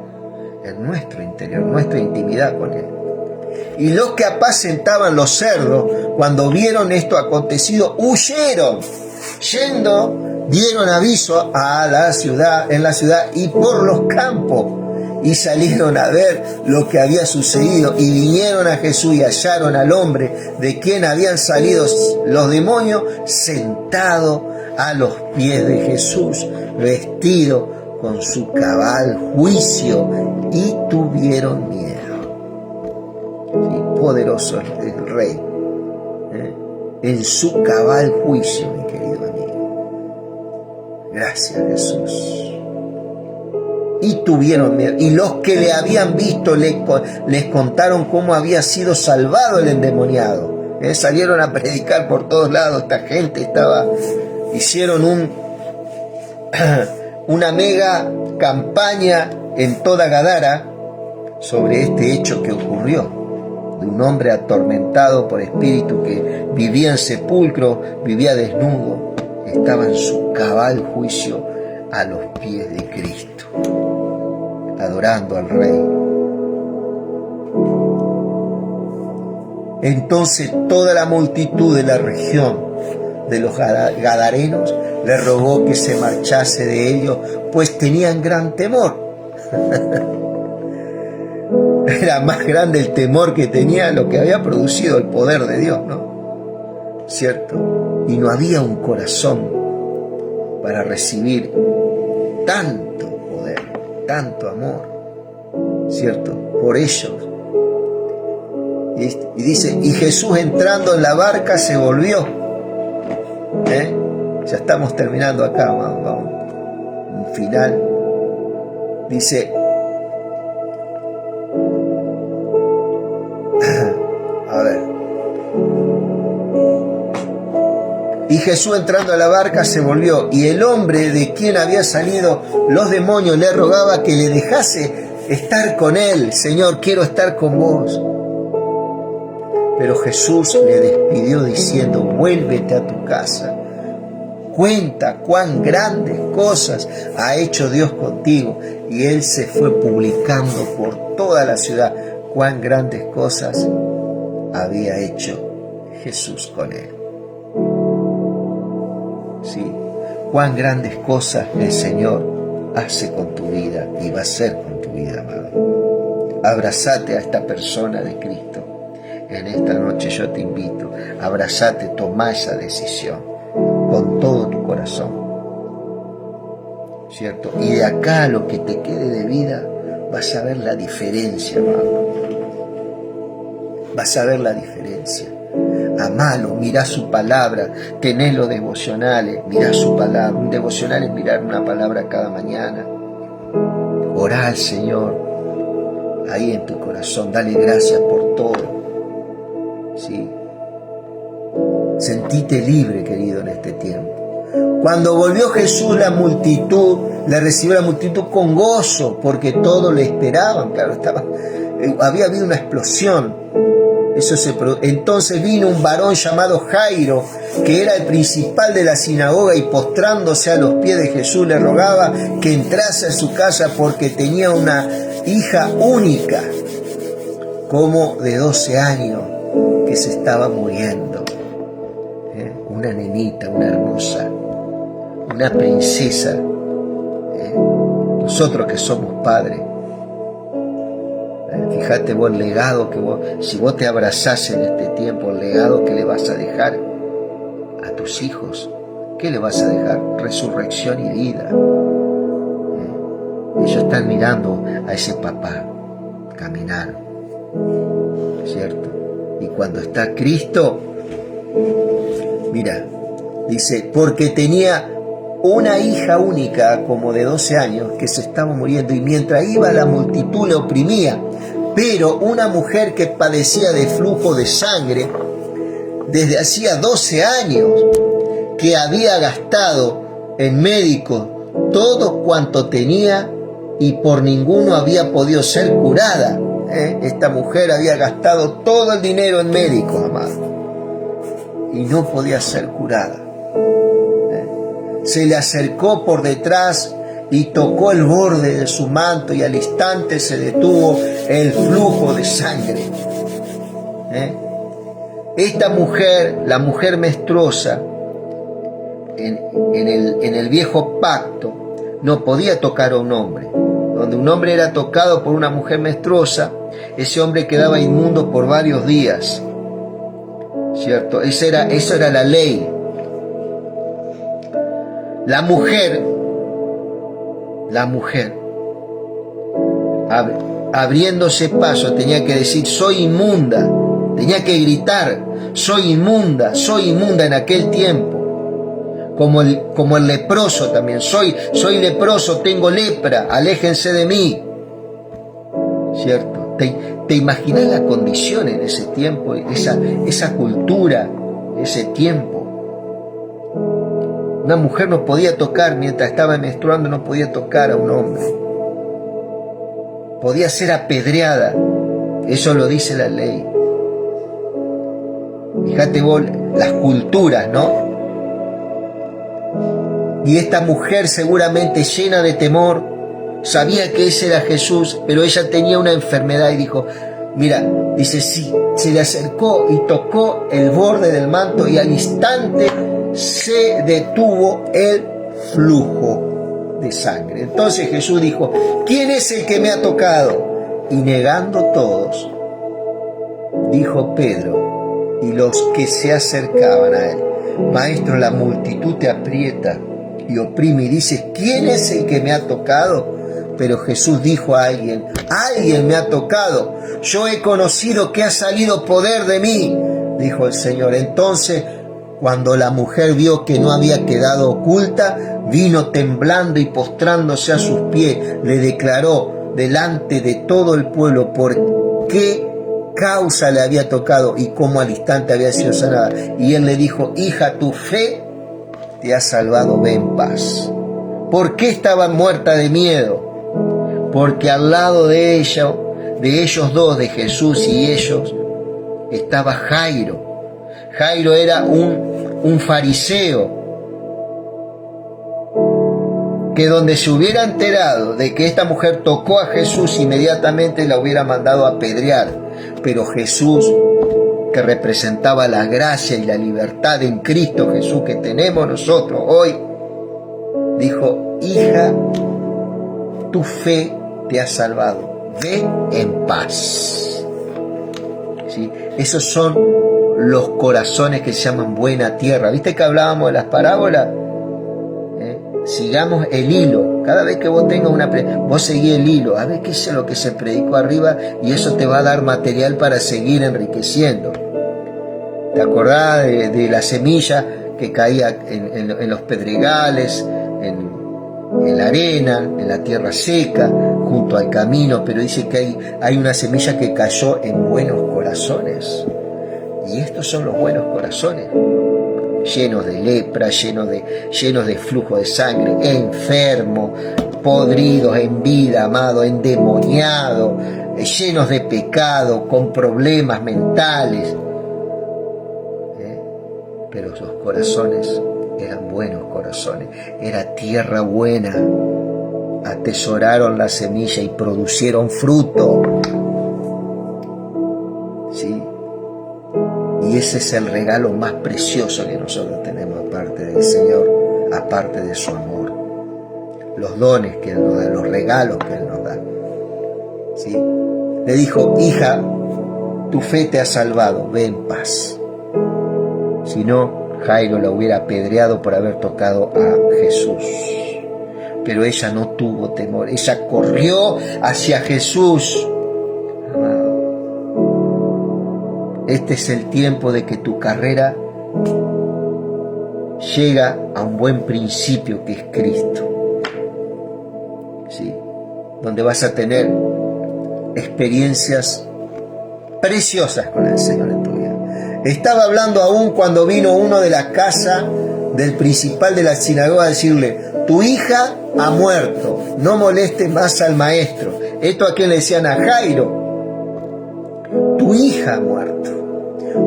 en nuestro interior, nuestra intimidad con Él. Y los que apacentaban los cerdos, cuando vieron esto acontecido, huyeron. Yendo, dieron aviso a la ciudad, en la ciudad y por los campos, y salieron a ver lo que había sucedido, y vinieron a Jesús y hallaron al hombre de quien habían salido los demonios, sentado a los pies de Jesús, vestido con su cabal juicio, y tuvieron miedo. Sí, poderoso es el Rey, en su cabal juicio, mi querido amigo. Gracias, Jesús. Y tuvieron miedo. Y los que le habían visto les contaron cómo había sido salvado el endemoniado. Salieron a predicar por todos lados. Esta gente hicieron una mega campaña en toda Gadara sobre este hecho que ocurrió. de un hombre atormentado por espíritu que vivía en sepulcro, vivía desnudo, estaba en su cabal juicio a los pies de Cristo, adorando al Rey. Entonces toda la multitud de la región de los Gadarenos le rogó que se marchase de ellos, pues tenían gran temor. Era más grande el temor que tenía lo que había producido el poder de Dios, ¿no? ¿Cierto? Y no había un corazón para recibir tanto poder, tanto amor, ¿cierto? Por ellos. Y dice, y Jesús entrando en la barca se volvió. Ya estamos terminando acá, vamos. Un final. Dice, a ver. Y Jesús entrando a la barca se volvió, y el hombre de quien había salido los demonios le rogaba que le dejase estar con él. Señor, quiero estar con vos. Pero Jesús le despidió diciendo, vuélvete a tu casa. Cuenta cuán grandes cosas ha hecho Dios contigo. Y él se fue publicando por toda la ciudad cuán grandes cosas había hecho Jesús con él. Sí, cuán grandes cosas el Señor hace con tu vida y va a hacer con tu vida, amado. Abrazate a esta persona de Cristo. En esta noche yo te invito, abrazate, toma esa decisión con todo tu corazón, ¿cierto? Y de acá a lo que te quede de vida, vas a ver la diferencia, amado. Vas a ver la diferencia. Amalo, mirá su palabra, tenelo devocionales, mirá su palabra. Un devocional es mirar una palabra cada mañana. Orá al Señor ahí en tu corazón, dale gracias por todo. ¿Sí? Sentite libre, querido, en este tiempo. Cuando volvió Jesús, la multitud, le recibió la multitud con gozo, porque todos le esperaban. Claro, había habido una explosión. Entonces vino un varón llamado Jairo, que era el principal de la sinagoga, y postrándose a los pies de Jesús le rogaba que entrase a su casa porque tenía una hija única, como de 12 años, que se estaba muriendo. Una nenita, una hermosa, una princesa. Nosotros que somos padres, fíjate vos el legado que vos, si vos te abrazás en este tiempo, el legado que le vas a dejar a tus hijos. ¿Qué le vas a dejar? Resurrección y vida. Ellos están mirando a ese papá caminar, ¿cierto? Y cuando está Cristo, mira, dice, porque tenía una hija única como de 12 años que se estaba muriendo, y mientras iba la multitud le oprimía. Pero una mujer que padecía de flujo de sangre desde hacía 12 años, que había gastado en médicos todo cuanto tenía y por ninguno había podido ser curada. Esta mujer había gastado todo el dinero en médicos, amado, y no podía ser curada. Se le acercó por detrás y tocó el borde de su manto, y al instante se detuvo el flujo de sangre. Esta mujer, la mujer menstruosa, en el viejo pacto, no podía tocar a un hombre. Donde un hombre era tocado por una mujer menstruosa, ese hombre quedaba inmundo por varios días, ¿cierto? Eso era la ley. La mujer, abriéndose paso, tenía que decir, soy inmunda. Tenía que gritar, soy inmunda en aquel tiempo. Como el leproso también, soy leproso, tengo lepra, aléjense de mí. ¿Cierto? ¿Te imaginas la condición en ese tiempo, esa cultura, ese tiempo? Una mujer no podía tocar, mientras estaba menstruando, no podía tocar a un hombre. Podía ser apedreada, eso lo dice la ley. Fíjate vos las culturas, ¿no? Y esta mujer, seguramente llena de temor, sabía que ese era Jesús, pero ella tenía una enfermedad y dijo, mira, dice, sí, se le acercó y tocó el borde del manto y al instante se detuvo el flujo de sangre. Entonces Jesús dijo, ¿quién es el que me ha tocado? Y negando todos, dijo Pedro y los que se acercaban a él, Maestro, la multitud te aprieta y oprime, y dices, ¿quién es el que me ha tocado? Pero Jesús dijo a alguien me ha tocado, yo he conocido que ha salido poder de mí, dijo el Señor. Entonces, cuando la mujer vio que no había quedado oculta, vino temblando y postrándose a sus pies, le declaró delante de todo el pueblo por qué causa le había tocado y cómo al instante había sido sanada. Y él le dijo, hija, tu fe te ha salvado, ve en paz. ¿Por qué estaba muerta de miedo? Porque al lado de ella, de ellos dos, de Jesús y ellos, estaba Jairo. Jairo era un fariseo que donde se hubiera enterado de que esta mujer tocó a Jesús, inmediatamente la hubiera mandado a apedrear. Pero Jesús, que representaba la gracia y la libertad en Cristo Jesús que tenemos nosotros hoy, dijo, hija, tu fe te ha salvado, ve en paz. ¿Sí? Esos son los corazones que se llaman buena tierra. ¿Viste que hablábamos de las parábolas? Sigamos el hilo. Cada vez que vos tengas vos seguí el hilo, a ver qué es lo que se predicó arriba, y eso te va a dar material para seguir enriqueciendo. ¿Te acordás de la semilla que caía en los pedregales, en la arena, en la tierra seca, junto al camino? Pero dice que hay una semilla que cayó en buenos corazones. Y estos son los buenos corazones, llenos de lepra, llenos de flujo de sangre, enfermos, podridos en vida, amado, endemoniados, llenos de pecado, con problemas mentales. Pero sus corazones eran buenos corazones, era tierra buena, atesoraron la semilla y producieron fruto. ¿Sí? Y ese es el regalo más precioso que nosotros tenemos aparte del Señor, aparte de su amor. Los dones que Él nos da, los regalos que Él nos da. ¿Sí? Le dijo, hija, tu fe te ha salvado, ve en paz. Si no, Jairo la hubiera apedreado por haber tocado a Jesús. Pero ella no tuvo temor, ella corrió hacia Jesús. Amado, este es el tiempo de que tu carrera llega a un buen principio, que es Cristo. ¿Sí? Donde vas a tener experiencias preciosas con el Señor en tu vida. Estaba hablando aún cuando vino uno de la casa del principal de la sinagoga a decirle, tu hija ha muerto, no moleste más al maestro. Esto a quien le decían, a Jairo, tu hija ha muerto.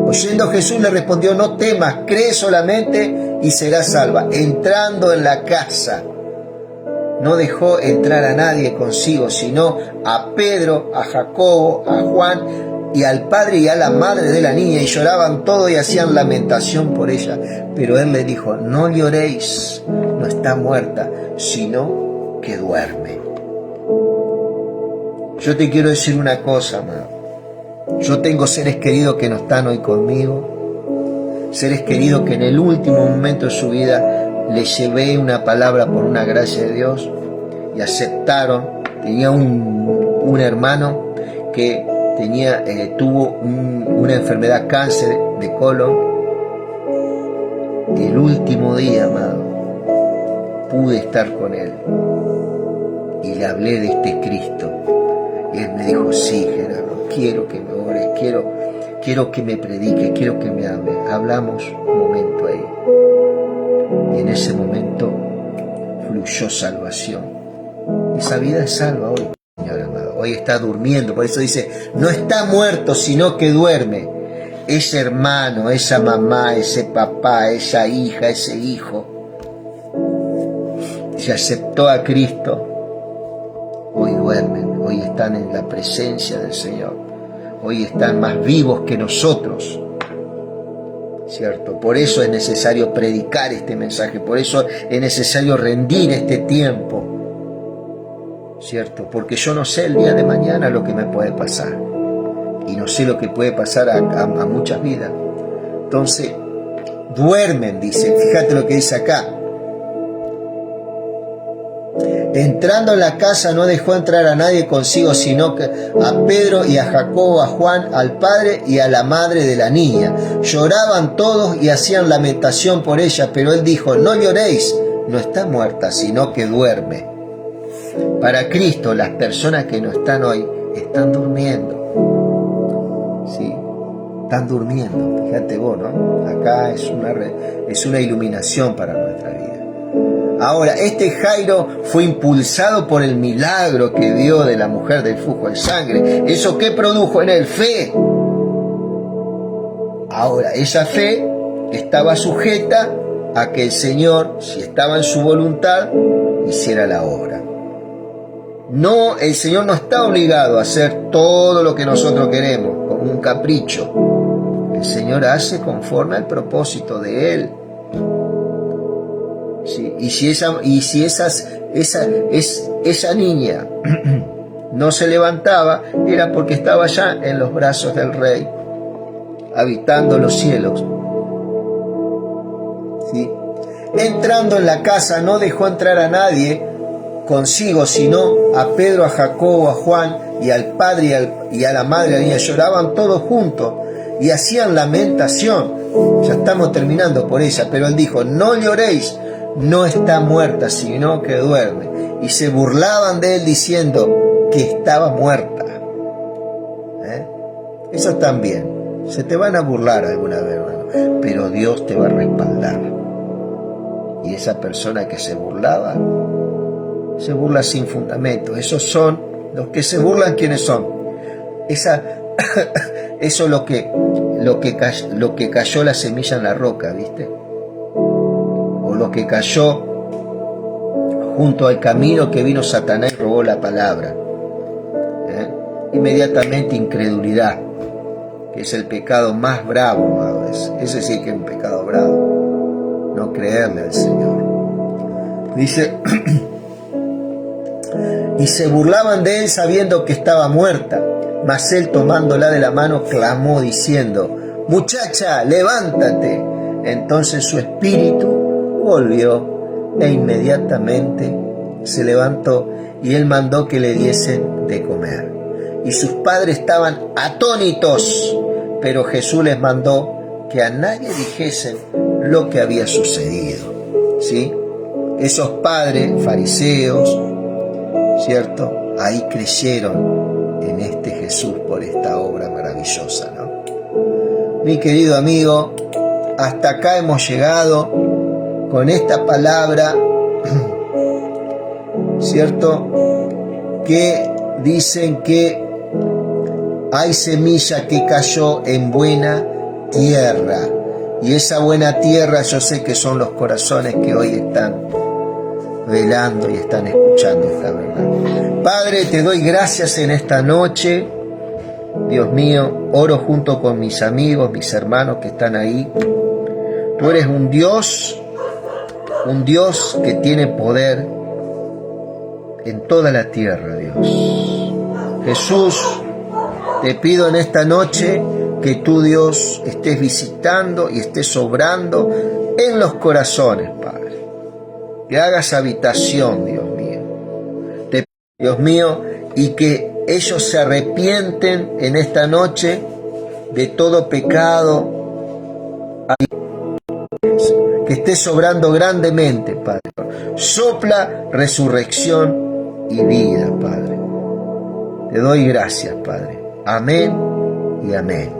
Oyendo Jesús le respondió, no temas, cree solamente y serás salva. Entrando en la casa, no dejó entrar a nadie consigo, sino a Pedro, a Jacobo, a Juan y al padre y a la madre de la niña, y lloraban todo y hacían lamentación por ella. Pero él le dijo, no lloréis, no está muerta, sino que duerme. Yo te quiero decir una cosa, amado. Yo tengo seres queridos que no están hoy conmigo, seres queridos que en el último momento de su vida les llevé una palabra por una gracia de Dios y aceptaron. Tenía un hermano que tuvo una enfermedad, cáncer de colon. El último día, amado, pude estar con él y le hablé de este Cristo. Y él me dijo, sí, Gerardo, quiero que me ores, quiero que me prediques, quiero que me hable. Hablamos un momento ahí. Y en ese momento fluyó salvación. Esa vida es salva hoy, Señor amado. Hoy está durmiendo, por eso dice, no está muerto, sino que duerme. ese hermano, esa mamá, ese papá, esa hija, ese hijo, se aceptó a Cristo, hoy duermen, hoy están en la presencia del Señor, hoy están más vivos que nosotros, ¿cierto? Por eso es necesario predicar este mensaje, por eso es necesario rendir este tiempo, ¿cierto? Porque yo no sé el día de mañana lo que me puede pasar, y no sé lo que puede pasar a muchas vidas. Entonces, duermen, dice, fíjate lo que dice acá. Entrando en la casa no dejó entrar a nadie consigo, sino que a Pedro y a Jacobo, a Juan, al padre y a la madre de la niña. Lloraban todos y hacían lamentación por ella, pero él dijo, no lloréis, no está muerta, sino que duerme. Para Cristo, las personas que no están hoy, están durmiendo. ¿Sí? Están durmiendo, fíjate vos, ¿no? Acá es una iluminación para nuestra vida. Ahora, este Jairo fue impulsado por el milagro que dio de la mujer del flujo de sangre. ¿Eso qué produjo en él? Fe. Ahora, esa fe estaba sujeta a que el Señor, si estaba en su voluntad, hiciera la obra. No, el Señor no está obligado a hacer todo lo que nosotros queremos, como un capricho. El Señor hace conforme al propósito de Él. Sí, y si esa niña no se levantaba, era porque estaba ya en los brazos del Rey, habitando los cielos. ¿Sí? Entrando en la casa no dejó entrar a nadie consigo, sino a Pedro, a Jacobo, a Juan y al padre y a la madre de la niña. Lloraban todos juntos y hacían lamentación. Ya estamos terminando por ella, pero él dijo, no lloréis, no está muerta, sino que duerme. Y se burlaban de él diciendo que estaba muerta. Eso también. Se te van a burlar alguna vez, hermano, pero Dios te va a respaldar. Y esa persona que se burlaba, se burla sin fundamento. Esos son los que se burlan. ¿Quiénes son? Eso es lo que cayó la semilla en la roca, ¿viste? O lo que cayó junto al camino que vino Satanás y robó la palabra. Inmediatamente incredulidad, que es el pecado más bravo, amado. Ese sí que es un pecado bravo. No creerle al Señor. Dice, y se burlaban de él sabiendo que estaba muerta. Mas él, tomándola de la mano, clamó diciendo, muchacha, levántate. Entonces su espíritu volvió e inmediatamente se levantó, y él mandó que le diesen de comer. Y sus padres estaban atónitos, pero Jesús les mandó que a nadie dijesen lo que había sucedido. ¿Sí? Esos padres fariseos, ¿cierto? Ahí creyeron en este Jesús por esta obra maravillosa, ¿no? Mi querido amigo, hasta acá hemos llegado con esta palabra, ¿cierto? Que dicen que hay semilla que cayó en buena tierra. Y esa buena tierra yo sé que son los corazones que hoy están velando y están escuchando esta verdad. Padre, te doy gracias en esta noche. Dios mío, oro junto con mis amigos, mis hermanos que están ahí. Tú eres un Dios que tiene poder en toda la tierra, Dios. Jesús, te pido en esta noche que tú, Dios, estés visitando y estés obrando en los corazones, Padre. Que hagas habitación, Dios mío. Te pido, Dios mío, y que ellos se arrepienten en esta noche de todo pecado. Que estés obrando grandemente, Padre. Sopla resurrección y vida, Padre. Te doy gracias, Padre. Amén y amén.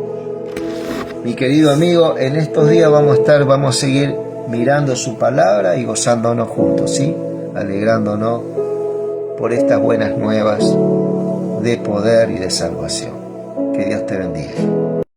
Mi querido amigo, en estos días vamos a seguir mirando su palabra y gozándonos juntos, ¿sí? Alegrándonos por estas buenas nuevas de poder y de salvación. Que Dios te bendiga.